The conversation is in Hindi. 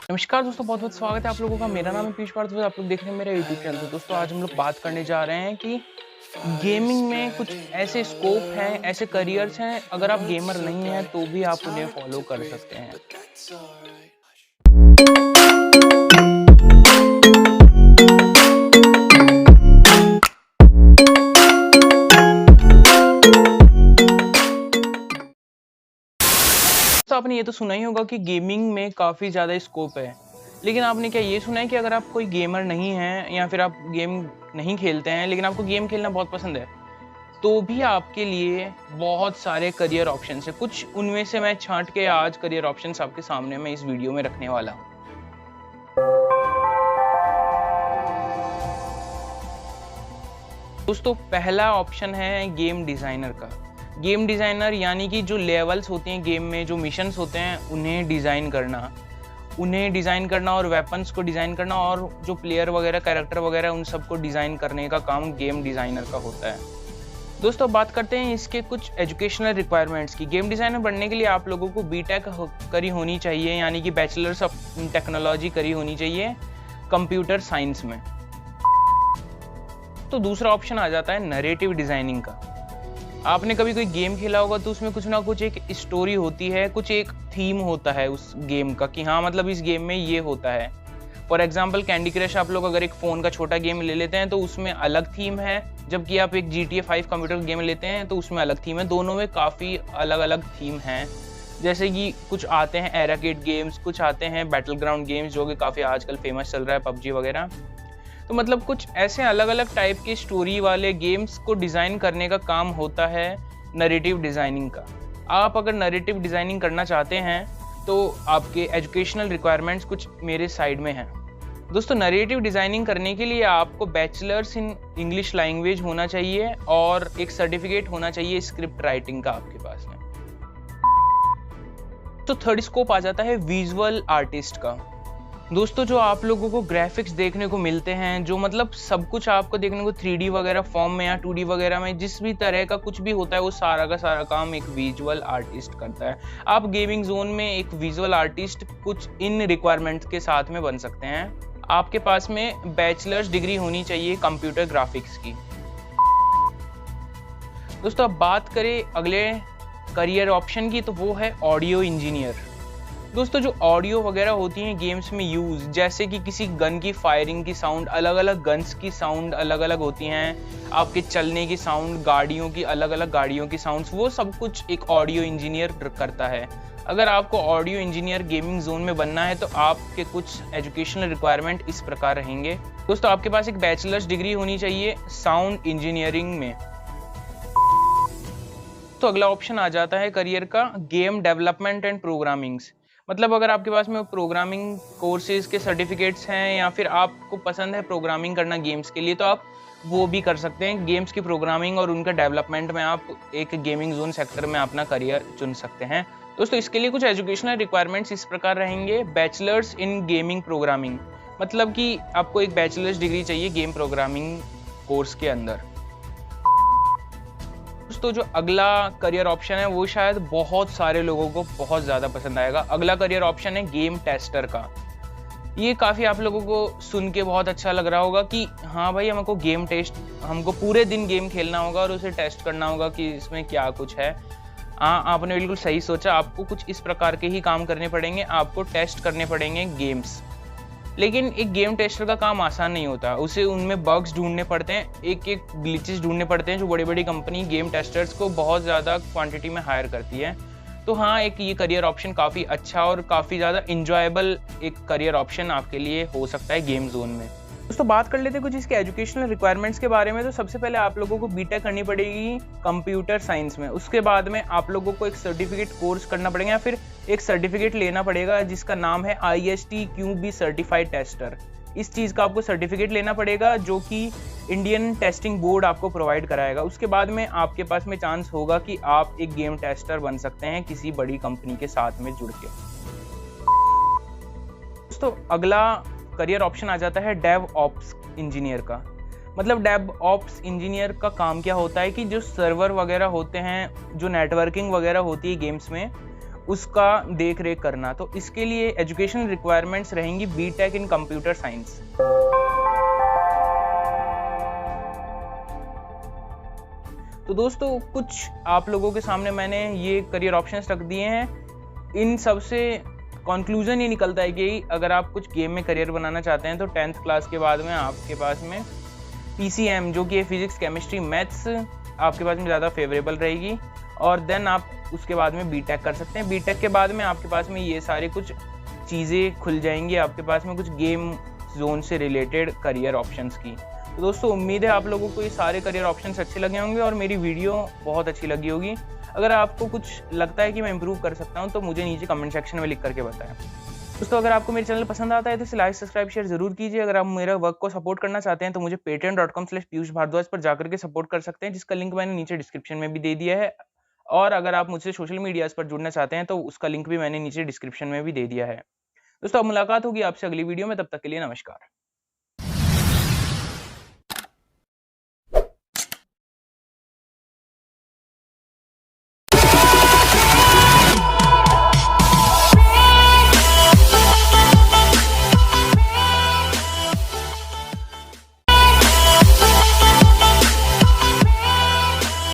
नमस्कार दोस्तों, बहुत बहुत स्वागत है आप लोगों का। मेरा नाम है पीयूष भारद्वाज, आप लोग देख रहे हैं मेरा यूट्यूब चैनल। तो दोस्तों आज हम लोग बात करने जा रहे हैं कि गेमिंग में कुछ ऐसे स्कोप हैं, ऐसे करियर्स हैं, अगर आप गेमर नहीं हैं तो भी आप उन्हें फॉलो कर सकते हैं। तो आपने ये तो सुना ही होगा कि गेमिंग में काफ़ी ज़्यादा स्कोप है, लेकिन आपने क्या ये सुना है कि अगर आप कोई गेमर नहीं हैं या फिर आप गेम नहीं खेलते हैं लेकिन आपको गेम खेलना बहुत पसंद है, तो भी आपके लिए बहुत सारे करियर ऑप्शंस हैं। कुछ उनमें से मैं छांट के आज करियर ऑप्शंस आपके सामने मैं इस वीडियो में रखने वाला हूँ। दोस्तों पहला ऑप्शन है गेम डिज़ाइनर का। गेम डिज़ाइनर यानी कि जो लेवल्स होते हैं गेम में, जो मिशंस होते हैं उन्हें डिज़ाइन करना और वेपन्स को डिज़ाइन करना और जो प्लेयर वगैरह, कैरेक्टर वगैरह, उन सबको डिज़ाइन करने का काम गेम डिज़ाइनर का होता है। दोस्तों बात करते हैं इसके कुछ एजुकेशनल रिक्वायरमेंट्स की। गेम डिज़ाइनर बनने के लिए आप लोगों को बीटेक करी होनी चाहिए, यानी कि बैचलर्स ऑफ टेक्नोलॉजी करी होनी चाहिए कंप्यूटर साइंस में। तो दूसरा ऑप्शन आ जाता है नरेटिव डिज़ाइनिंग का। आपने कभी कोई गेम खेला होगा तो उसमें कुछ ना कुछ एक स्टोरी होती है, कुछ एक थीम होता है उस गेम का कि हाँ मतलब इस गेम में ये होता है। फॉर एग्जाम्पल कैंडी क्रश आप लोग अगर एक फ़ोन का छोटा गेम ले लेते हैं तो उसमें अलग थीम है, जबकि आप एक GTA 5 कंप्यूटर गेम लेते हैं तो उसमें अलग थीम है। दोनों में काफ़ी अलग अलग थीम हैं। जैसे कि कुछ आते हैं एराकेड गेम्स, कुछ आते हैं बैटल ग्राउंड गेम्स जो कि काफ़ी आजकल फेमस चल रहा है, PUBG वगैरह। तो मतलब कुछ ऐसे अलग अलग टाइप के स्टोरी वाले गेम्स को डिज़ाइन करने का काम होता है नरेटिव डिज़ाइनिंग का। आप अगर नरेटिव डिज़ाइनिंग करना चाहते हैं तो आपके एजुकेशनल रिक्वायरमेंट्स कुछ मेरे साइड में हैं। दोस्तों नरेटिव डिज़ाइनिंग करने के लिए आपको बैचलर्स इन इंग्लिश लैंग्वेज होना चाहिए और एक सर्टिफिकेट होना चाहिए स्क्रिप्ट राइटिंग का आपके पास में। तो थर्ड स्कोप आ जाता है विजुअल आर्टिस्ट का। दोस्तों जो आप लोगों को ग्राफिक्स देखने को मिलते हैं, जो मतलब सब कुछ आपको देखने को 3D वगैरह फॉर्म में या 2D वगैरह में जिस भी तरह का कुछ भी होता है, वो सारा का सारा काम एक विजुअल आर्टिस्ट करता है। आप गेमिंग जोन में एक विजुअल आर्टिस्ट कुछ इन रिक्वायरमेंट्स के साथ में बन सकते हैं। आपके पास में बैचलर्स डिग्री होनी चाहिए कंप्यूटर ग्राफिक्स की। दोस्तों अब बात करें अगले करियर ऑप्शन की, तो वो है ऑडियो इंजीनियर। दोस्तों जो ऑडियो वगैरह होती हैं गेम्स में यूज़, जैसे कि किसी गन की फायरिंग की साउंड, अलग अलग गन्स की साउंड अलग अलग होती हैं, आपके चलने की साउंड, गाड़ियों की अलग अलग गाड़ियों की साउंड्स, वो सब कुछ एक ऑडियो इंजीनियर करता है। अगर आपको ऑडियो इंजीनियर गेमिंग जोन में बनना है तो आपके कुछ एजुकेशनल रिक्वायरमेंट इस प्रकार रहेंगे। दोस्तों आपके पास एक बैचलर्स डिग्री होनी चाहिए साउंड इंजीनियरिंग में। तो अगला ऑप्शन आ जाता है करियर का गेम डेवलपमेंट एंड प्रोग्रामिंग्स। मतलब अगर आपके पास में प्रोग्रामिंग कोर्सेज के सर्टिफिकेट्स हैं या फिर आपको पसंद है प्रोग्रामिंग करना गेम्स के लिए, तो आप वो भी कर सकते हैं। गेम्स की प्रोग्रामिंग और उनका डेवलपमेंट में आप एक गेमिंग जोन सेक्टर में अपना करियर चुन सकते हैं। दोस्तों इसके लिए कुछ एजुकेशनल रिक्वायरमेंट्स इस प्रकार रहेंगे। बैचलर्स इन गेमिंग प्रोग्रामिंग, मतलब कि आपको एक बैचलर्स डिग्री चाहिए गेम प्रोग्रामिंग कोर्स के अंदर। दोस्तों जो अगला करियर ऑप्शन है वो शायद बहुत सारे लोगों को बहुत ज़्यादा पसंद आएगा। अगला करियर ऑप्शन है गेम टेस्टर का। ये काफ़ी आप लोगों को सुन के बहुत अच्छा लग रहा होगा कि हाँ भाई हमको पूरे दिन गेम खेलना होगा और उसे टेस्ट करना होगा कि इसमें क्या कुछ है। हाँ आपने बिल्कुल सही सोचा, आपको कुछ इस प्रकार के ही काम करने पड़ेंगे, आपको टेस्ट करने पड़ेंगे गेम्स। लेकिन एक गेम टेस्टर का काम आसान नहीं होता, उसे उनमें बग्स ढूंढने पड़ते हैं, एक एक ग्लिचेस ढूंढने पड़ते हैं, जो बड़ी बड़ी कंपनी गेम टेस्टर्स को बहुत ज़्यादा क्वांटिटी में हायर करती है। तो हाँ एक ये करियर ऑप्शन काफ़ी अच्छा और काफ़ी ज़्यादा इंजॉयबल एक करियर ऑप्शन आपके लिए हो सकता है गेम जोन में। दोस्तों बात कर लेते हैं कुछ इसके एजुकेशनल रिक्वायरमेंट्स के बारे में। तो सबसे पहले आप लोगों को बीटेक करनी पड़ेगी कंप्यूटर साइंस में। उसके बाद में आप लोगों को एक सर्टिफिकेट कोर्स करना पड़ेगा या फिर एक सर्टिफिकेट लेना पड़ेगा जिसका नाम है ISTQB सर्टिफाइड टेस्टर। इस चीज़ का आपको सर्टिफिकेट लेना पड़ेगा जो कि इंडियन टेस्टिंग बोर्ड आपको प्रोवाइड कराएगा। उसके बाद में आपके पास में चांस होगा कि आप एक गेम टेस्टर बन सकते हैं किसी बड़ी कंपनी के साथ में जुड़ के। दोस्तों अगला करियर ऑप्शन आ जाता है डेव ऑप्स इंजीनियर का। मतलब डेव ऑप्स इंजीनियर का काम क्या होता है कि जो सर्वर वगैरह होते हैं, जो नेटवर्किंग वगैरह होती है गेम्स में, उसका देख रेख करना। तो इसके लिए एजुकेशनल रिक्वायरमेंट्स रहेंगी बीटेक इन कंप्यूटर साइंस। तो दोस्तों कुछ आप लोगों के सामने मैंने ये करियर ऑप्शंस रख दिए हैं। इन सब से कंक्लूजन ये निकलता है कि अगर आप कुछ गेम में करियर बनाना चाहते हैं तो 10th क्लास के बाद में आपके पास में PCM जो कि फिजिक्स केमिस्ट्री मैथ्स आपके पास में ज़्यादा फेवरेबल रहेगी, और देन आप उसके बाद में बीटेक कर सकते हैं। बीटेक के बाद में आपके पास में ये सारी कुछ चीज़ें खुल जाएंगी, आपके पास में कुछ गेम जोन से रिलेटेड करियर ऑप्शंस की। तो दोस्तों उम्मीद है आप लोगों को ये सारे करियर ऑप्शंस अच्छे लगे होंगे और मेरी वीडियो बहुत अच्छी लगी होगी। अगर आपको कुछ लगता है कि मैं इंप्रूव कर सकता हूँ तो मुझे नीचे कमेंट सेक्शन में लिख करके बताएं। दोस्तों अगर आपको मेरे चैनल पसंद आता है तो इसे लाइक सब्सक्राइब शेयर जरूर कीजिए। अगर आप मेरा वर्क को सपोर्ट करना चाहते हैं तो मुझे patreon.com/पीयूष भारद्वाज पर जाकर के सपोर्ट कर सकते हैं, जिसका लिंक मैंने नीचे डिस्क्रिप्शन में भी दे दिया है। और अगर आप मुझसे सोशल मीडियाज पर जुड़ना चाहते हैं तो उसका लिंक भी मैंने नीचे डिस्क्रिप्शन में भी दे दिया है। दोस्तों अब मुलाकात होगी आपसे अगली वीडियो में, तब तक के लिए नमस्कार।